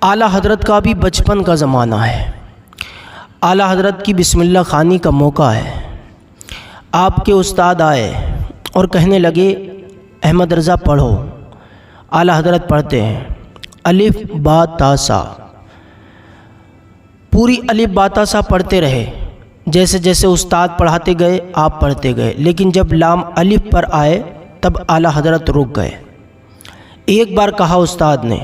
اعلیٰ حضرت کا بھی بچپن کا زمانہ ہے، اعلیٰ حضرت کی بسم اللہ خوانی کا موقع ہے۔ آپ کے استاد آئے اور کہنے لگے احمد رضا پڑھو۔ اعلیٰ حضرت پڑھتے ہیں الف با تا سا، پوری الف با تا سا پڑھتے رہے، جیسے جیسے استاد پڑھاتے گئے آپ پڑھتے گئے، لیکن جب لام الف پر آئے تب اعلیٰ حضرت رک گئے۔ ایک بار کہا استاد نے،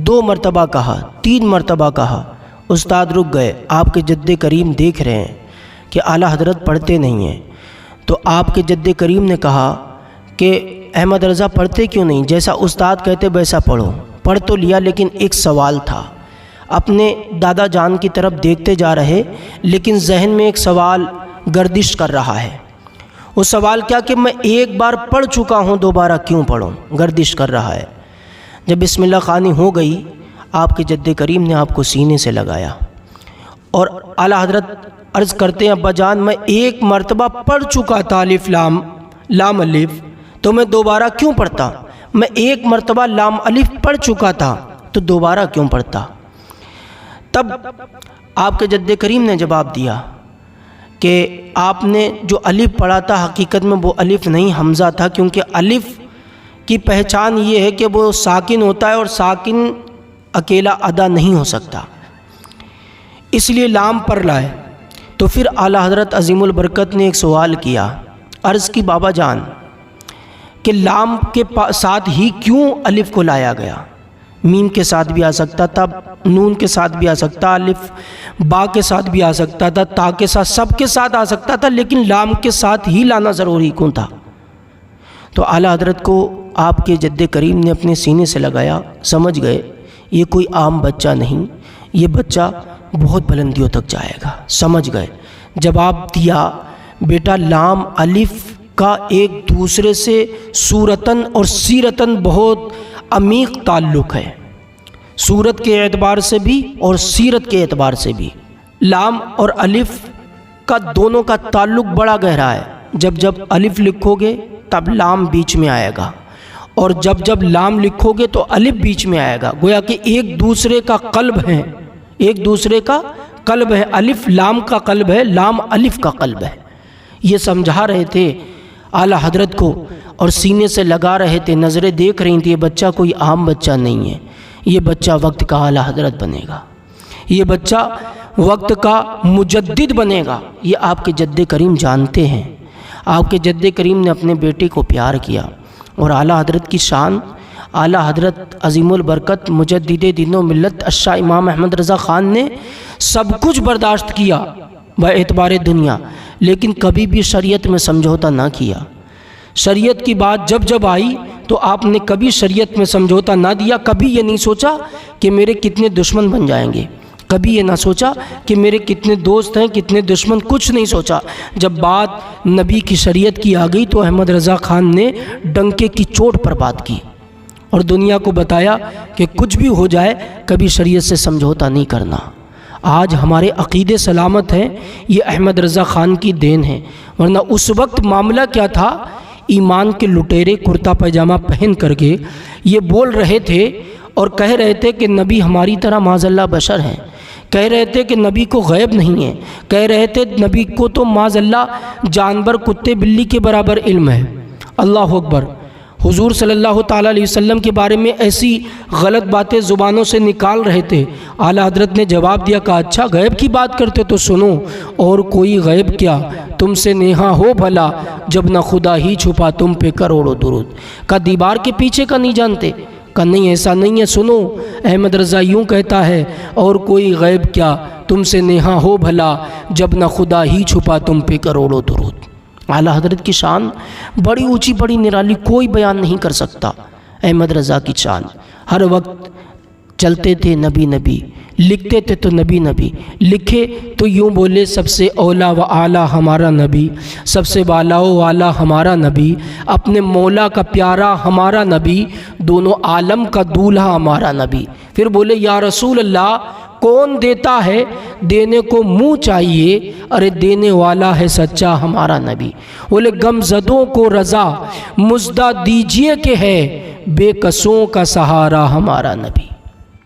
2 مرتبہ کہا، 3 مرتبہ کہا، استاد رک گئے۔ آپ کے جد کریم دیکھ رہے ہیں کہ اعلیٰ حضرت پڑھتے نہیں ہیں، تو آپ کے جد کریم نے کہا کہ احمد رضا پڑھتے کیوں نہیں؟ جیسا استاد کہتے ویسا پڑھو۔ پڑھ تو لیا، لیکن ایک سوال تھا۔ اپنے دادا جان کی طرف دیکھتے جا رہے، لیکن ذہن میں ایک سوال گردش کر رہا ہے۔ وہ سوال کیا کہ میں ایک بار پڑھ چکا ہوں، دوبارہ کیوں پڑھوں؟ گردش کر رہا ہے۔ جب بسم اللہ خوانی ہو گئی، آپ کے جد کریم نے آپ کو سینے سے لگایا اور اعلیٰ حضرت عرض کرتے ہیں ابا جان میں ایک مرتبہ پڑھ چکا تھا الف لام الف، تو میں دوبارہ کیوں پڑھتا؟ میں ایک مرتبہ لام الف پڑھ چکا تھا تو دوبارہ کیوں پڑھتا؟ تب آپ کے جد کریم نے جواب دیا کہ آپ نے جو الف پڑھا تھا حقیقت میں وہ الف نہیں حمزہ تھا، کیونکہ الف کی پہچان یہ ہے کہ وہ ساکن ہوتا ہے اور ساکن اکیلا ادا نہیں ہو سکتا، اس لیے لام پر لائے۔ تو پھر اعلیٰ حضرت عظیم البرکت نے ایک سوال کیا، عرض کی بابا جان کہ لام کے ساتھ ہی کیوں الف کو لایا گیا؟ میم کے ساتھ بھی آ سکتا تھا، نون کے ساتھ بھی آ سکتا، الف با کے ساتھ بھی آ سکتا تھا، تا کے ساتھ، سب کے ساتھ آ سکتا تھا، لیکن لام کے ساتھ ہی لانا ضروری کیوں تھا؟ تو اعلیٰ حضرت کو آپ کے جد کریم نے اپنے سینے سے لگایا، سمجھ گئے یہ کوئی عام بچہ نہیں، یہ بچہ بہت بلندیوں تک جائے گا۔ سمجھ گئے، جواب دیا بیٹا لام الف کا ایک دوسرے سے صورتاً اور سیرتاً بہت عمیق تعلق ہے، صورت کے اعتبار سے بھی اور سیرت کے اعتبار سے بھی۔ لام اور الف کا دونوں کا تعلق بڑا گہرا ہے۔ جب جب الف لکھو گے تب لام بیچ میں آئے گا، اور جب جب لام لکھو گے تو الف بیچ میں آئے گا، گویا کہ ایک دوسرے کا قلب ہے، ایک دوسرے کا قلب ہے۔ الف لام کا قلب ہے، لام الف کا قلب ہے۔ یہ سمجھا رہے تھے اعلیٰ حضرت کو اور سینے سے لگا رہے تھے، نظریں دیکھ رہی تھی یہ بچہ کوئی عام بچہ نہیں ہے، یہ بچہ وقت کا اعلیٰ حضرت بنے گا، یہ بچہ وقت کا مجدد بنے گا۔ یہ آپ کے جد کریم جانتے ہیں۔ آپ کے جد کریم نے اپنے بیٹے کو پیار کیا، اور اعلیٰ حضرت کی شان، اعلیٰ حضرت عظیم البرکت مجدد دین و ملت الشاہ امام احمد رضا خان نے سب کچھ برداشت کیا باعتبار دنیا، لیکن کبھی بھی شریعت میں سمجھوتا نہ کیا۔ شریعت کی بات جب جب آئی تو آپ نے کبھی شریعت میں سمجھوتا نہ دیا، کبھی یہ نہیں سوچا کہ میرے کتنے دشمن بن جائیں گے، کبھی یہ نہ سوچا کہ میرے کتنے دوست ہیں کتنے دشمن، کچھ نہیں سوچا۔ جب بات نبی کی شریعت کی آ گئی تو احمد رضا خان نے ڈنکے کی چوٹ پر بات کی اور دنیا کو بتایا کہ کچھ بھی ہو جائے کبھی شریعت سے سمجھوتا نہیں کرنا۔ آج ہمارے عقیدے سلامت ہیں، یہ احمد رضا خان کی دین ہے، ورنہ اس وقت معاملہ کیا تھا؟ ایمان کے لٹیرے کرتا پائجامہ پہن کر کے یہ بول رہے تھے اور کہہ رہے تھے کہ نبی ہماری طرح معاذ اللہ بشر ہیں، کہہ رہے تھے کہ نبی کو غیب نہیں ہے، کہہ رہے تھے نبی کو تو معاذ اللہ جانور کتے بلی کے برابر علم ہے۔ اللہ اکبر۔ حضور صلی اللہ تعالیٰ علیہ وسلم کے بارے میں ایسی غلط باتیں زبانوں سے نکال رہے تھے۔ اعلیٰ حضرت نے جواب دیا کہ اچھا غیب کی بات کرتے تو سنو، اور کوئی غیب کیا تم سے نیہا ہو بھلا، جب نہ خدا ہی چھپا تم پہ کروڑوں درود۔ کا دیوار کے پیچھے کا نہیں جانتے؟ کہ نہیں ایسا نہیں ہے، سنو احمد رضا یوں کہتا ہے، اور کوئی غیب کیا تم سے نیہا ہو بھلا، جب نہ خدا ہی چھپا تم پہ کروڑوں درود۔ اعلیٰ حضرت کی شان بڑی اونچی بڑی نرالی، کوئی بیان نہیں کر سکتا۔ احمد رضا کی شان، ہر وقت چلتے تھے نبی نبی، لکھتے تھے تو نبی نبی، لکھے تو یوں بولے سب سے اولا و اعلیٰ ہمارا نبی، سب سے والا و والا ہمارا نبی، اپنے مولا کا پیارا ہمارا نبی، دونوں عالم کا دولہا ہمارا نبی۔ پھر بولے یا رسول اللہ کون دیتا ہے، دینے کو منہ چاہیے، ارے دینے والا ہے سچا ہمارا نبی۔ بولے غم زدوں کو رضا مژدہ دیجیے کہ ہے بے کسوں کا سہارا ہمارا نبی۔